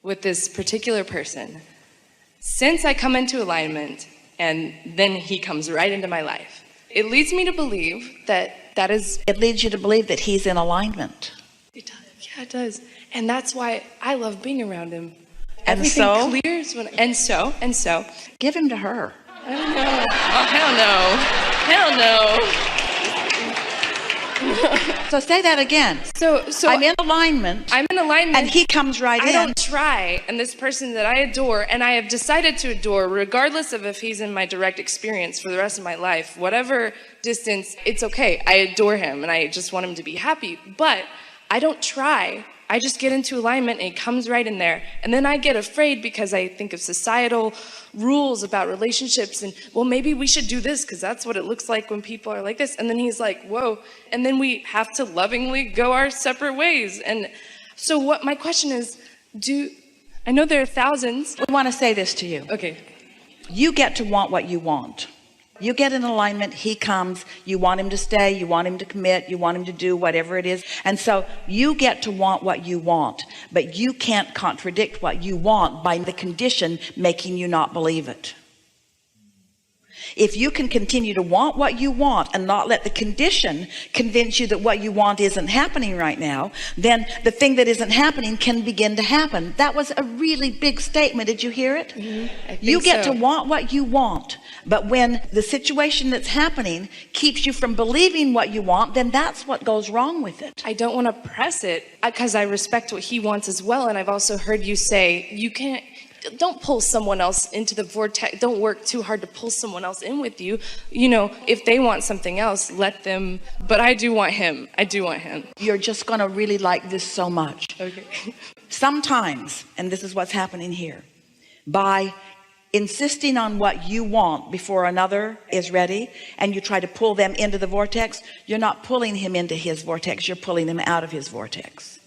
with this particular person since I come into alignment, and then he comes right into my life. It leads me to believe that is... It leads you to believe that he's in alignment. It does. Yeah, it does. And that's why I love being around him. And Everything so? clears when... And so? Give him to her. I don't know. Oh, hell no. So say that again. So I'm in alignment. I'm in alignment. And he comes right in. I don't try. And this person that I adore, and I have decided to adore, regardless of if he's in my direct experience for the rest of my life, whatever distance, it's okay. I adore him, and I just want him to be happy. But I don't try. I just get into alignment, and he comes right in there. And then I get afraid because I think of societal rules about relationships, and, well, maybe we should do this because that's what it looks like when people are like this. And then he's like, whoa. And then we have to lovingly go our separate ways. And so what my question is, I know there are thousands. We want to say this to you. Okay. You get to want what you want. You get in alignment, he comes, you want him to stay, you want him to commit, you want him to do whatever it is. And so you get to want what you want, but you can't contradict what you want by the condition making you not believe it. If you can continue to want what you want and not let the condition convince you that what you want isn't happening right now, then the thing that isn't happening can begin to happen. That was a really big statement. Did you hear it? Mm-hmm. You get to want what you want, but when the situation that's happening keeps you from believing what you want, then that's what goes wrong with it. I don't want to press it because I respect what he wants as well. And I've also heard you say, don't pull someone else into the vortex. Don't work too hard to pull someone else in with you. You know, if they want something else, let them. But I do want him. You're just going to really like this so much. Okay. Sometimes, and this is what's happening here, by insisting on what you want before another is ready, and you try to pull them into the vortex, you're not pulling him into his vortex, you're pulling him out of his vortex.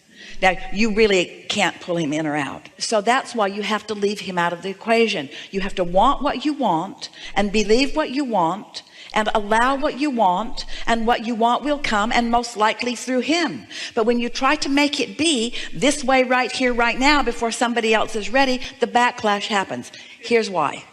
Now, you really can't pull him in or out. So that's why you have to leave him out of the equation. You have to want what you want and believe what you want and allow what you want, and what you want will come, and most likely through him. But when you try to make it be this way right here, right now, before somebody else is ready, the backlash happens. Here's why.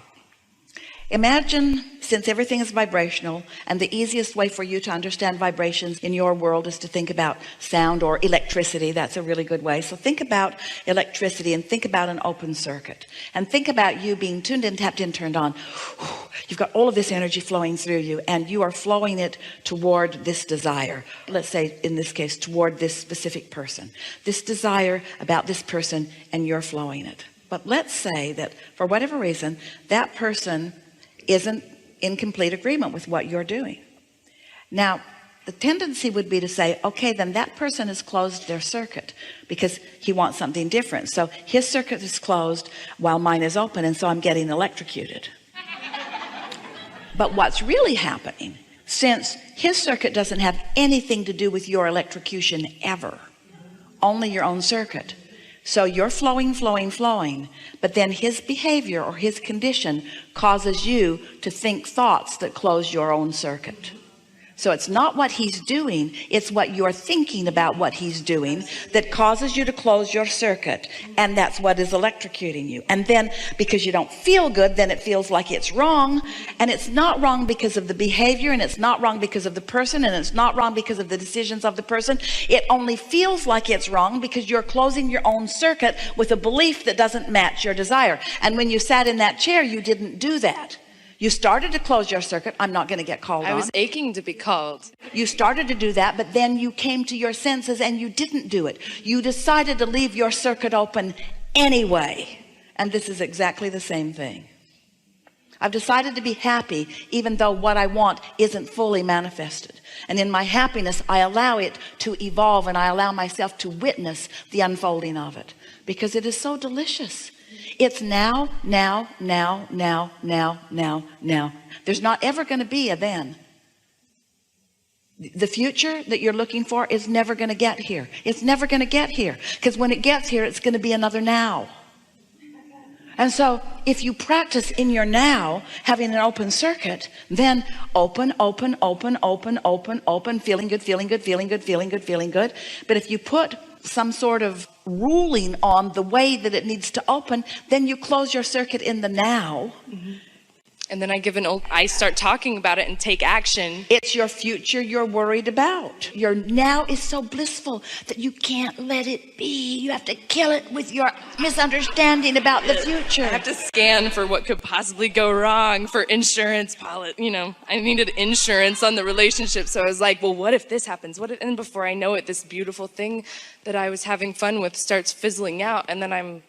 Imagine, since everything is vibrational, and the easiest way for you to understand vibrations in your world is to think about sound or electricity. That's a really good way. So think about electricity and think about an open circuit, and think about you being tuned in, tapped in, turned on. You've got all of this energy flowing through you, and you are flowing it toward this desire. Let's say in this case, toward this specific person, this desire about this person, and you're flowing it. But let's say that for whatever reason, that person isn't in complete agreement with what you're doing. Now, the tendency would be to say, okay, then that person has closed their circuit because he wants something different. So his circuit is closed while mine is open, and so I'm getting electrocuted. But what's really happening, since his circuit doesn't have anything to do with your electrocution ever, only your own circuit, so you're flowing, but then his behavior or his condition causes you to think thoughts that close your own circuit. So it's not what he's doing, it's what you're thinking about what he's doing that causes you to close your circuit, and that's what is electrocuting you. And then because you don't feel good, then it feels like it's wrong, and it's not wrong because of the behavior, and it's not wrong because of the person, and it's not wrong because of the decisions of the person. It only feels like it's wrong because you're closing your own circuit with a belief that doesn't match your desire. And when you sat in that chair, you didn't do that. You started to close your circuit. I'm not going to get called on. I was aching to be called. You started to do that, but then you came to your senses and you didn't do it. You decided to leave your circuit open anyway. And this is exactly the same thing. I've decided to be happy even though what I want isn't fully manifested. And in my happiness, I allow it to evolve, and I allow myself to witness the unfolding of it because it is so delicious. It's now. There's not ever going to be a then. The future that you're looking for is never going to get here. It's never going to get here, because when it gets here, it's going to be another now. And so if you practice in your now having an open circuit, then open, feeling good. But if you put some sort of ruling on the way that it needs to open, then you close your circuit in the now. And then I start talking about it and take action. It's your future you're worried about. Your now is so blissful that you can't let it be. You have to kill it with your misunderstanding about the future. I have to scan for what could possibly go wrong for insurance policy. I needed insurance on the relationship. So I was like, well, what if this happens? And before I know it, this beautiful thing that I was having fun with starts fizzling out. And then I'm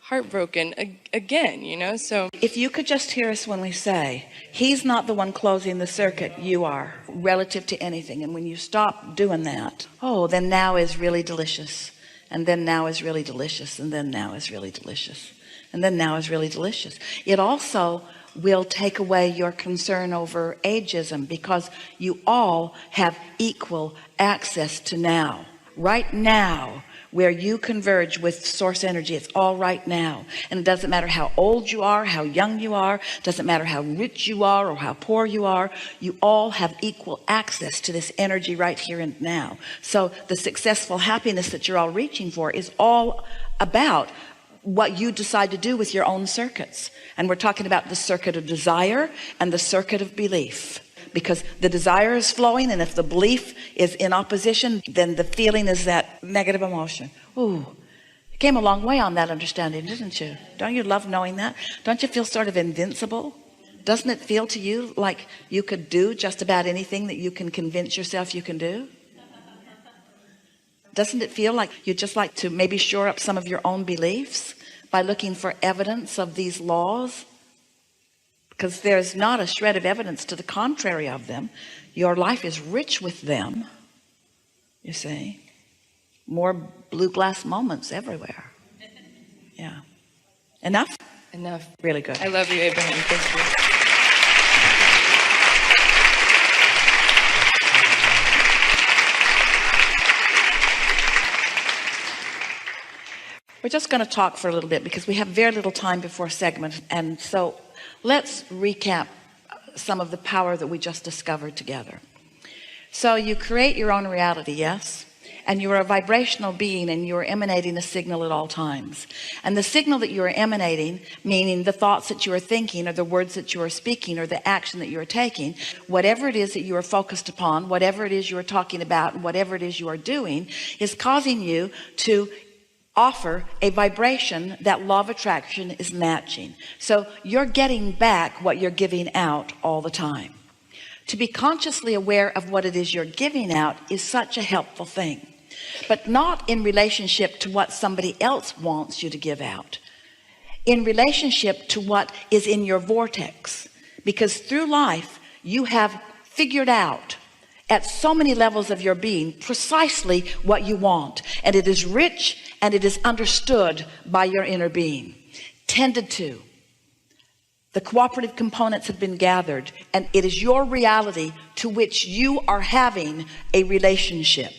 heartbroken again, so. If you could just hear us when we say, he's not the one closing the circuit, you are, relative to anything. And when you stop doing that, then now is really delicious. And then now is really delicious. And then now is really delicious. And then now is really delicious. It also will take away your concern over ageism, because you all have equal access to now. Right now, where you converge with source energy, it's all right now. And it doesn't matter how old you are, how young you are, doesn't matter how rich you are or how poor you are, you all have equal access to this energy right here and now. So the successful happiness that you're all reaching for is all about what you decide to do with your own circuits. And we're talking about the circuit of desire and the circuit of belief. Because the desire is flowing, and if the belief is in opposition, then the feeling is that negative emotion. You came a long way on that understanding, didn't you? Don't you love knowing that? Don't you feel sort of invincible? Doesn't it feel to you like you could do just about anything that you can convince yourself you can do? Doesn't it feel like you'd just like to maybe shore up some of your own beliefs by looking for evidence of these laws? Because there's not a shred of evidence to the contrary of them. Your life is rich with them. You see, more blue glass moments everywhere. Yeah. Enough? Enough. Really good. I love you, Abraham. Thank you. We're just going to talk for a little bit because we have very little time before segment. And so let's recap some of the power that we just discovered together. So you create your own reality, yes? And you are a vibrational being, and you are emanating a signal at all times. And the signal that you are emanating, meaning the thoughts that you are thinking, or the words that you are speaking, or the action that you are taking, whatever it is that you are focused upon, whatever it is you are talking about, and whatever it is you are doing, is causing you to offer a vibration that law of attraction is matching. So you're getting back what you're giving out all the time. To be consciously aware of what it is you're giving out is such a helpful thing, but not in relationship to what somebody else wants you to give out, in relationship to what is in your vortex. Because through life you have figured out at so many levels of your being precisely what you want, and it is rich and it is understood by your inner being, tended to. The cooperative components have been gathered, and it is your reality to which you are having a relationship.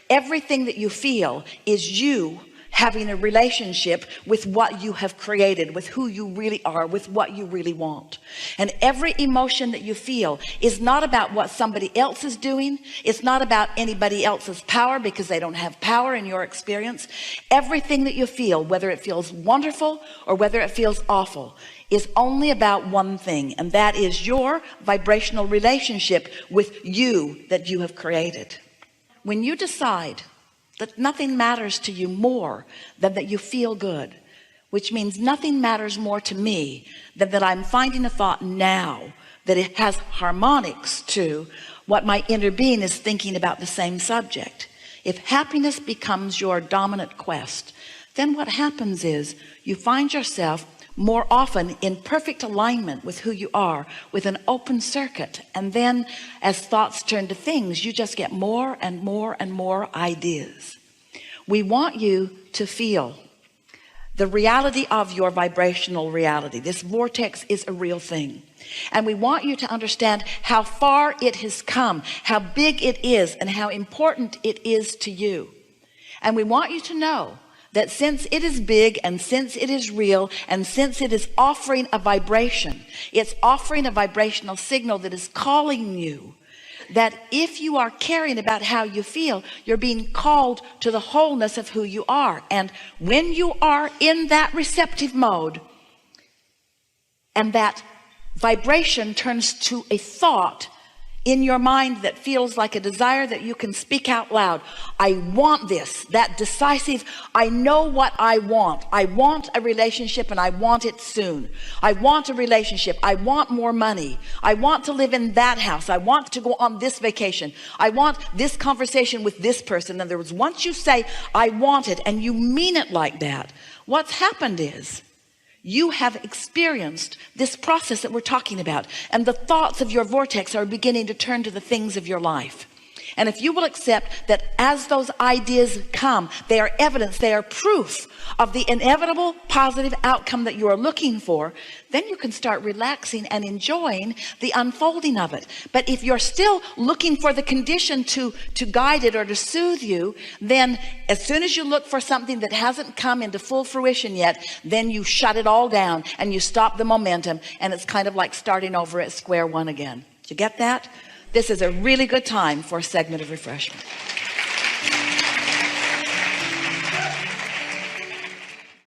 Everything that you feel is you having a relationship with what you have created, with who you really are, with what you really want. And every emotion that you feel is not about what somebody else is doing. It's not about anybody else's power, because they don't have power in your experience. Everything that you feel, whether it feels wonderful or whether it feels awful, is only about one thing, and that is your vibrational relationship with you that you have created. When you decide that nothing matters to you more than that you feel good, which means nothing matters more to me than that I'm finding a thought now that it has harmonics to what my inner being is thinking about the same subject. If happiness becomes your dominant quest, then what happens is you find yourself more often in perfect alignment with who you are, with an open circuit. And then as thoughts turn to things, you just get more and more and more ideas. We want you to feel the reality of your vibrational reality. This vortex is a real thing. And we want you to understand how far it has come, how big it is, and how important it is to you. And we want you to know that since it is big, and since it is real, and since it is offering a vibration, it's offering a vibrational signal that is calling you, that if you are caring about how you feel, you're being called to the wholeness of who you are. And when you are in that receptive mode, and that vibration turns to a thought in your mind that feels like a desire that you can speak out loud. I want this, that decisive, I know what I want. I want a relationship and I want it soon. I want a relationship. I want more money. I want to live in that house. I want to go on this vacation. I want this conversation with this person. In other words, once you say, I want it, and you mean it like that, what's happened is you have experienced this process that we're talking about, and the thoughts of your vortex are beginning to turn to the things of your life. And if you will accept that as those ideas come, they are evidence, they are proof of the inevitable positive outcome that you are looking for, then you can start relaxing and enjoying the unfolding of it. But if you're still looking for the condition to guide it or to soothe you, then as soon as you look for something that hasn't come into full fruition yet, then you shut it all down and you stop the momentum, and it's kind of like starting over at square one again. Did you get that? This is a really good time for a segment of refreshment.